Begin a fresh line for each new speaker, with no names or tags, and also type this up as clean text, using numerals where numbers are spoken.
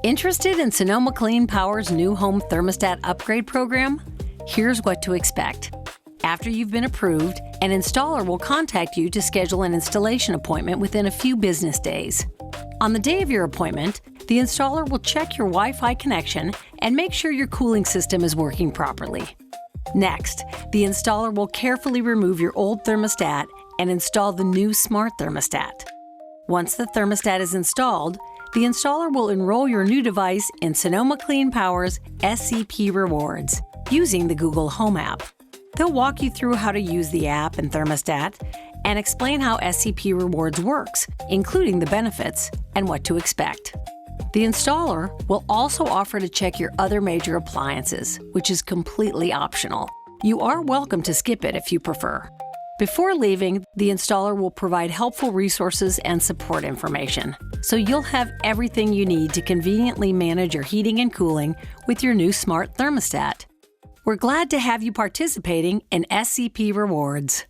Interested in Sonoma Clean Power's new home thermostat upgrade program? Here's what to expect. After you've been approved, an installer will contact you to schedule an installation appointment within a few business days. On the day of your appointment, the installer will check your Wi-Fi connection and make sure your cooling system is working properly. Next, the installer will carefully remove your old thermostat and install the new smart thermostat. Once the thermostat is installed, the installer will enroll your new device in Sonoma Clean Power's SCP Rewards using the Google Home app. They'll walk you through how to use the app and thermostat and explain how SCP Rewards works, including the benefits and what to expect. The installer will also offer to check your other major appliances, which is completely optional. You are welcome to skip it if you prefer. Before leaving, the installer will provide helpful resources and support information, so you'll have everything you need to conveniently manage your heating and cooling with your new smart thermostat. We're glad to have you participating in SCP Rewards.